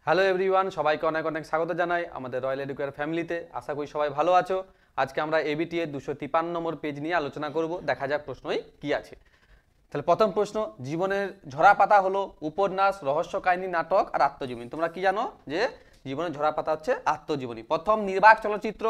Hello everyone, সবাইকে অনেক অনেক স্বাগত জানাই আমাদের রয়্যাল এডুকেয়ার ফ্যামিলিতে। আশা করি সবাই ভালো আছো। আজকে আমরা এবিটি এর 253 নম্বর পেজ নিয়ে আলোচনা করব। দেখা যাক প্রশ্নই কি আছে। তাহলে প্রথম প্রশ্ন, জীবনের ঝরা পাতা হলো উপন্যাস, রহস্য কাহিনী, নাটক আর আত্মজীবনী। তোমরা কি জানো যে জীবনের ঝরা পাতা হচ্ছে আত্মজীবনী। প্রথম নির্বাক চলচ্চিত্র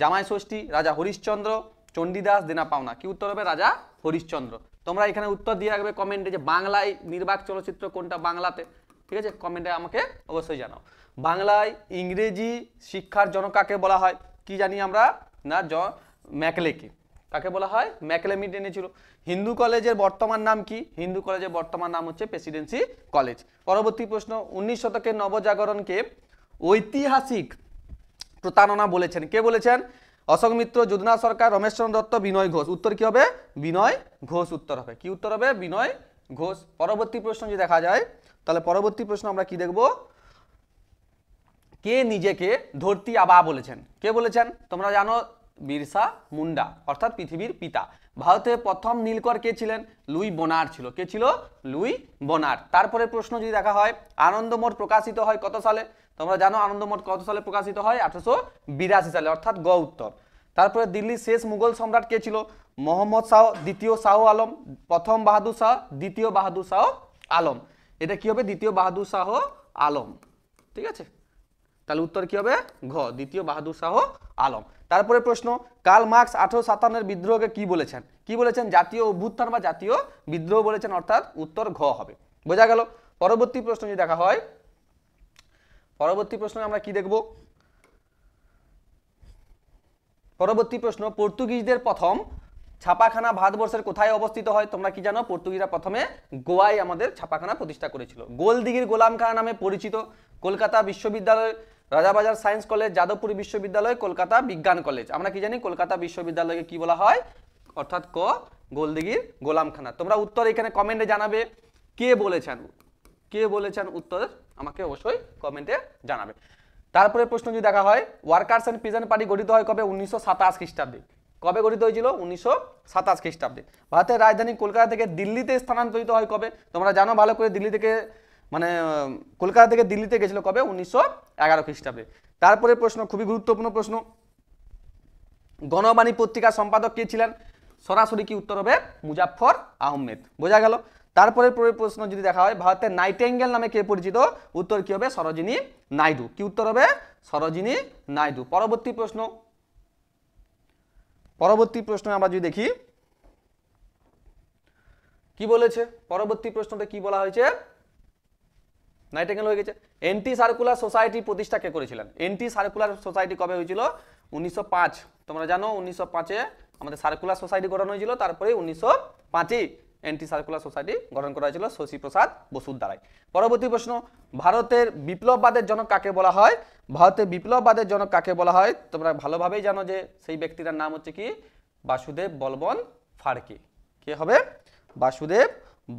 জামাই ষষ্ঠী, রাজা হরিশ্চন্দ্র, চণ্ডীদাস, দেনা পাওনা। কি উত্তর হবে? রাজা হরিশ্চন্দ্র। তোমরা এখানে উত্তর দিয়ে রাখবে কমেন্টে যে বাংলায় নির্বাক চলচ্চিত্র কোনটা বাংলাতে। ঠিক আছে, কমেন্টে আমাকে অবশ্যই জানাও। বাংলায় ইংরেজি শিক্ষার জনক কাকে বলা হয়? কি জানি আমরা না, ম্যাকলেকে। কাকে বলা হয়? ম্যাকলেমিড এনেছিল। হিন্দু কলেজের বর্তমান নাম কি? হিন্দু কলেজের বর্তমান নাম হচ্ছে প্রেসিডেন্সি কলেজ। পরবর্তী প্রশ্ন, 19 শতকের নবজাগরণকে ঐতিহাসিক প্রতারণা বলেছেন। কে বলেছেন? অশোক মিত্র, যদুনাথ সরকার, রমেশচন্দ্র দত্ত, বিনয় ঘোষ। উত্তর কি হবে? বিনয় ঘোষ উত্তর হবে। কি উত্তর হবে? বিনয় ঘোষ। পরবর্তী প্রশ্ন যদি দেখা যায়, তাহলে পরবর্তী প্রশ্ন আমরা কি দেখব? কে নিজেকে ধরতি আবা বলেছেন? কে বলেছেন? তোমরা জানো বিরসা মুন্ডা, অর্থাৎ পৃথিবীর পিতা। ভারতের প্রথম নীলকর কে ছিলেন? লুই বোনার ছিল। কে ছিল? লুই বোনার। তারপরে প্রশ্ন যদি দেখা হয়, আনন্দমঠ প্রকাশিত হয় কত সালে? তোমরা জানো আনন্দমঠ কত সালে প্রকাশিত হয়? 1882 সালে, অর্থাৎ গ উত্তর। তারপরে দিল্লির শেষ মুঘল সম্রাট কে ছিল? মোহাম্মদ শাহ, দ্বিতীয় শাহ আলম, প্রথম বাহাদুর শাহ, দ্বিতীয় বাহাদুর শাহ আলম। এটা কি হবে? দ্বিতীয় বাহাদুর শাহ আলম। ঠিক আছে, তাহলে উত্তর কি হবে? ঘ, দ্বিতীয় বাহাদুর শাহ আলম। তারপরে প্রশ্ন, কার্ল মার্কস 1857 বিদ্রোহকে কি বলেছেন? কি বলেছেন? জাতীয় অভ্যুত্থান বা জাতীয় বিদ্রোহ বলেছেন, অর্থাৎ উত্তর ঘ হবে। বোঝা গেল? পরবর্তী প্রশ্ন যদি দেখা হয়, পরবর্তী প্রশ্নে আমরা কি দেখব? পরবর্তী প্রশ্ন, পর্তুগিজদের প্রথম ছাপাখানা ভারতবর্ষের কোথায় অবস্থিত হয়? তোমরা কি জানো পর্তুগিজরা প্রথমে গোয়ায় আমাদের ছাপাখানা প্রতিষ্ঠা করেছিল। গোলদিঘির গোলামখানা নামে পরিচিত কলকাতা বিশ্ববিদ্যালয়, রাজাবাজার সায়েন্স কলেজ, যাদবপুর বিশ্ববিদ্যালয়, কলকাতা বিজ্ঞান কলেজ। আমরা কি জানি কলকাতা বিশ্ববিদ্যালয়কে কি বলা হয়? অর্থাৎ ক, গোলদিঘির গোলামখানা। তোমরা উত্তর এখানে কমেন্টে জানাবে কে বলেছেন। কে বলেছেন উত্তর আমাকে অবশ্যই কমেন্টে জানাবে। তারপরে প্রশ্ন যদি দেখা হয়, ওয়ার্কার্স অ্যান্ড পিজন পার্টি গঠিত হয় কবে? 1927 খ্রিস্টাব্দে। কবে গঠিত হয়েছিল? 1927 খ্রিস্টাব্দে। ভারতের রাজধানী কলকাতা থেকে দিল্লিতে স্থানান্তরিত হয় কবে? তোমরা জানো ভালো করে, দিল্লি থেকে মানে কলকাতা থেকে দিল্লিতে গেছিল কবে? 1911 খ্রিস্টাব্দে। তারপরে প্রশ্ন, খুবই গুরুত্বপূর্ণ প্রশ্ন, গণবাণী পত্রিকার সম্পাদক কে ছিলেন? সরাসরি কি উত্তর হবে? মুজাফফর আহমেদ। বোঝা গেল? তারপরে প্রশ্ন যদি দেখা হয়, ভারতের নাইটেঙ্গেল নামে কে পরিচিত? উত্তর কি হবে? সরোজিনী নাইডু। কি উত্তর হবে? সরোজিনী নাইডু। পরবর্তী প্রশ্ন, পরবর্তী প্রশ্ন আমরা যদি দেখি কি বলেছে, পরবর্তী প্রশ্নটা কি বলা হয়েছে? নাইটেঙ্গেল হয়ে গেছে। এন্টি সার্কুলার সোসাইটি প্রতিষ্ঠা কে করেছিলেন? এন্টি সার্কুলার সোসাইটি কবে হয়েছিল? 1905। তোমরা জানো 1905-এ আমাদের সার্কুলার সোসাইটি গঠন হয়েছিল। তারপরে 1905-এ এন্টি সার্কুলার সোসাইটি গঠন করা হয়েছিল শশী প্রসাদ বসুর দ্বারাই। পরবর্তী প্রশ্ন, ভারতের বিপ্লববাদের জনক কাকে বলা হয়? ভারতের বিপ্লববাদের জনক কাকে বলা হয়? তোমরা ভালোভাবেই জানো যে সেই ব্যক্তিটার নাম হচ্ছে কি? বাসুদেব বলবন ফাড়কে। কে হবে? বাসুদেব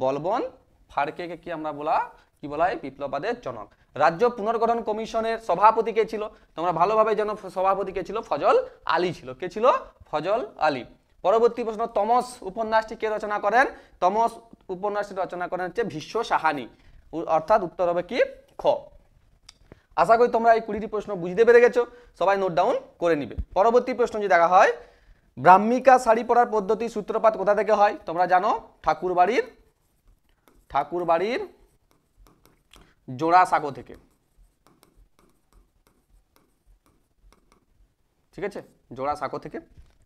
বলবন ফাড়কেকে কি আমরা বলা, কি বলা হয়? বিপ্লববাদের জনক। রাজ্য পুনর্গঠন কমিশনের সভাপতি কে ছিল? তোমরা ভালোভাবে জানো সভাপতি কে ছিল? ফজল আলী ছিল। কে ছিল? ফজল আলী। পরবর্তী প্রশ্ন, তমস উপন্যাসটি কে রচনা করেন? তমস উপন্যাসটি রচনা করেন হচ্ছে ভীষ্ম সাহানি, অর্থাৎ উত্তর হবে কি? খ। আশা করি তোমরা এই 20টি প্রশ্ন বুঝতে পেরে গেছো, সবাই নোট ডাউন করে নিবে। পরবর্তী প্রশ্ন যদি দেখা হয়, ব্রাহ্মিকা শাড়ি পরার পদ্ধতির সূত্রপাত কোথা থেকে হয়? তোমরা জানো ঠাকুরবাড়ির জোড়াসাঁকো থেকে। ঠিক আছে, জোড়াসাঁকো থেকে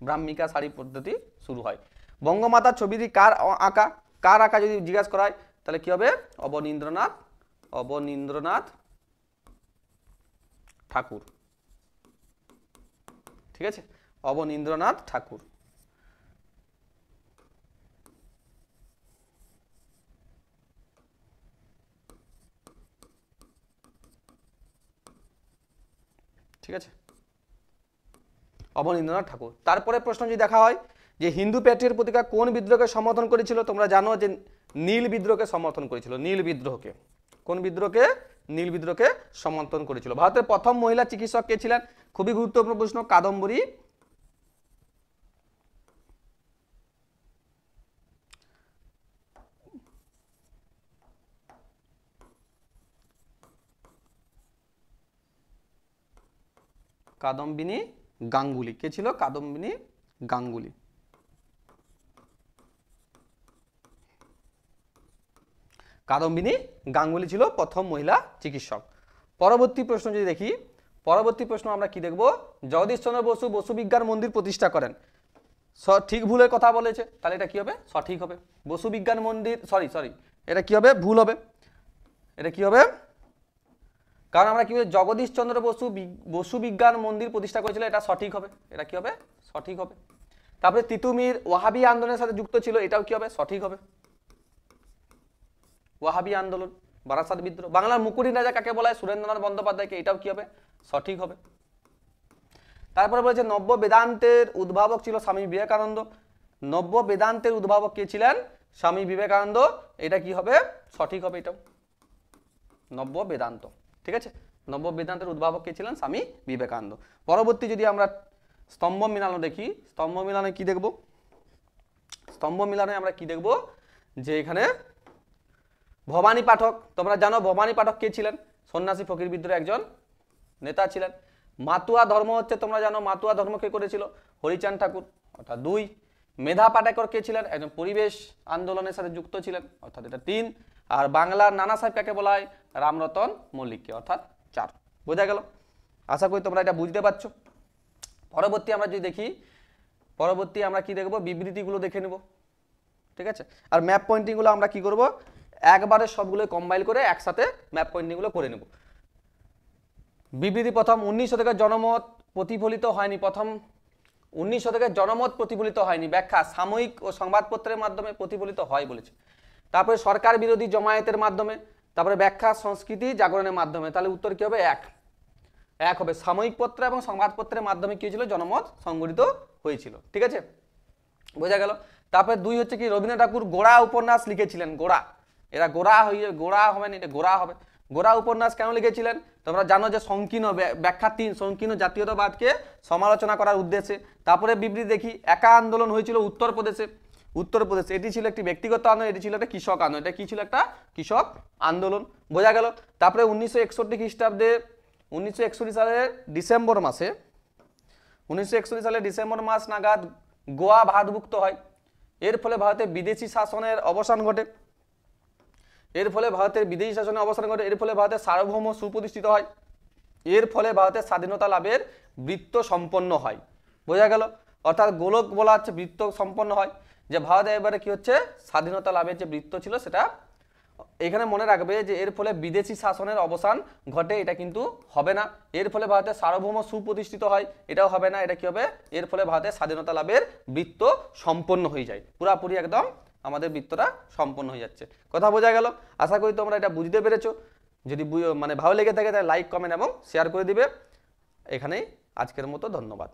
ব্রাহ্মিকা শাড়ি পদ্ধতি শুরু হয়। বঙ্গমাতার ছবিটি কার আঁকা? কার আঁকা যদি জিজ্ঞাসা করা হয় তাহলে কি হবে? অবনীন্দ্রনাথ ঠাকুর। ঠিক আছে, অবনীন্দ্রনাথ ঠাকুর। ঠিক আছে, অবনীন্দ্রনাথ ঠাকুর। তারপরে প্রশ্ন যদি দেখা হয় যে হিন্দু প্যাট্রিয়ট পত্রিকা কোন বিদ্রোহকে সমর্থন করেছিল? তোমরা জানো যে নীল বিদ্রোহকে সমর্থন করেছিল। নীল বিদ্রোহকে, কোন বিদ্রোহকে? নীল বিদ্রোহকে সমর্থন করেছিল। ভারতের প্রথম মহিলা চিকিৎসক কে ছিলেন? খুবই গুরুত্বপূর্ণ প্রশ্ন, কাদম্বরী কাদম্বিনী গাঙ্গুলি। কে ছিল? কাদম্বিনী গাঙ্গুলি। কাদম্বিনী গাঙ্গুলি ছিল প্রথম মহিলা চিকিৎসক। পরবর্তী প্রশ্ন যদি দেখি, পরবর্তী প্রশ্ন আমরা কি দেখব? জগদীশচন্দ্র বসু বসু বিজ্ঞান মন্দির প্রতিষ্ঠা করেন। সঠিক ভুলের কথা বলেছে, তাহলে এটা কি হবে? সঠিক হবে। বসু বিজ্ঞান মন্দির, সরি এটা কি হবে? ভুল হবে। এটা কি হবে? কারণ আমরা কি জগদীশচন্দ্র বসু বসু বিজ্ঞান মন্দির প্রতিষ্ঠা করেছিল, এটা সঠিক হবে। এটা কি হবে? সঠিক হবে। তারপরে তিতুমির ওয়াহাবি আন্দোলনের সাথে যুক্ত ছিল, এটাও কি হবে? সঠিক হবে। ওয়াহাবি আন্দোলন, বারাসাত বিদ্রোহ। বাংলার মুকুটহীন রাজা কাকে বলা হয়? সুরেন্দ্রনাথ বন্দ্যোপাধ্যায়কে, এটাও কি হবে? সঠিক হবে। তারপরে বলেছে নব্য বেদান্তের উদ্ভাবক ছিল স্বামী বিবেকানন্দ। নব্য বেদান্তের উদ্ভাবক কে ছিলেন? স্বামী বিবেকানন্দ। এটা কি হবে? সঠিক হবে। এটাও নব্য বেদান্ত, ঠিক আছে। নব্য বেদান্তের উদ্ভাবক কে ছিলেন? স্বামী বিবেকানন্দ। পরবর্তী যদি আমরা স্তম্ভ মিলানো দেখি, স্তম্ভ মিলানে কি দেখব? স্তম্ভ মিলানে আমরা কি দেখব? যে এখানে ভবানী পাঠক, তোমরা জানো ভবানী পাঠক কে ছিলেন? সন্ন্যাসী ফকির বিদ্রোহের একজন নেতা ছিলেন। মাতুয়া ধর্ম হচ্ছে, তোমরা জানো মাতুয়া ধর্ম কে করেছিল? হরিচাঁদ ঠাকুর, অর্থাৎ 2। মেধা পাটেকর কে ছিলেন? একজন পরিবেশ আন্দোলনের সাথে যুক্ত ছিলেন, অর্থাৎ এটা 3। আর বাংলার নানা সাহেব কাকে বলা হয়? রামরতন মল্লিককে, অর্থাৎ 4। বোঝা গেল? আশা করি তোমরা এটা বুঝতে পারছো। পরবর্তী আমরা যদি দেখি, পরবর্তী আমরা কি দেখব? বিবৃতিগুলো দেখে নেব, ঠিক আছে। আর ম্যাপ পয়েন্টিংগুলো আমরা কি করব? একবারে সবগুলো কম্বাইন করে একসাথে ম্যাপ পয়েন্টিংগুলো করে নেব। বিবৃতি প্রথম, 19 শতকের জনমত প্রতিফলিত হয়নি। প্রথম 19 শতকের জনমত প্রতিফলিত হয়নি। ব্যাখ্যা, সাময়িক ও সংবাদপত্রের মাধ্যমে প্রতিফলিত হয় বলেছে। তারপরে সরকার বিরোধী জমায়েতের মাধ্যমে। তারপরে ব্যাখ্যা, সংস্কৃতি জাগরণের মাধ্যমে। তাহলে উত্তর কি হবে? এক হবে। সাময়িক পত্র এবং সংবাদপত্রের মাধ্যমে কি হয়েছিল? জনমত সংগঠিত হয়েছিল, ঠিক আছে। বোঝা গেল? তারপরে 2 হচ্ছে কি? রবীন্দ্রনাথ ঠাকুর গোড়া উপন্যাস লিখেছিলেন। গোড়া, এরা গোড়া গোড়া হবে না, এটা গোড়া হবে। গোড়া উপন্যাস কেন লিখেছিলেন? তোমরা জানো যে সংকীর্ণ ব্যাখ্যা 3, সংকীর্ণ জাতীয়তাবাদকে সমালোচনা করার উদ্দেশ্যে। তারপরে বিবৃতি দেখি, একা আন্দোলন হয়েছিল উত্তরপ্রদেশে। উত্তরপ্রদেশে এটি ছিল একটি ব্যক্তিগত আন্দোলন, এটি ছিল একটা কৃষক আন্দোলন। এটা কি ছিল? একটা কৃষক আন্দোলন। বোঝা গেল? তারপরে 1961 খ্রিস্টাব্দে 1961 সালের ডিসেম্বর মাসে 1961 সালের ডিসেম্বর মাস নাগাদ গোয়া ভারতভুক্ত হয়। এর ফলে ভারতে বিদেশি শাসনের অবসান ঘটে। এর ফলে ভারতের বিদেশি শাসনের অবসান ঘটে। এর ফলে ভারতের সার্বভৌম সুপ্রতিষ্ঠিত হয়। এর ফলে ভারতের স্বাধীনতা লাভের বৃত্ত সম্পন্ন হয়। বোঝা গেল? অর্থাৎ গোলক বলা হচ্ছে বৃত্ত সম্পন্ন হয়, যে ভারতে এবারে কি হচ্ছে? স্বাধীনতা লাভের যে বৃত্ত ছিল সেটা। এখানে মনে রাখবে যে এর ফলে বিদেশি শাসনের অবসান ঘটে, এটা কিন্তু হবে না। এর ফলে ভারতের সার্বভৌম সুপ্রতিষ্ঠিত হয়, এটাও হবে না। এটা কি হবে? এর ফলে ভারতের স্বাধীনতা লাভের বৃত্ত সম্পন্ন হয়ে যায়। পুরাপুরি একদম আমাদের বৃত্তটা সম্পন্ন হয়ে যাচ্ছে। কথা বোঝা গেল? আশা করি তোমরা এটা বুঝতে পেরেছো। যদি ভালো লেগে থাকে তাহলে লাইক, কমেন্ট এবং শেয়ার করে দিবে। এখানেই আজকের মতো, ধন্যবাদ।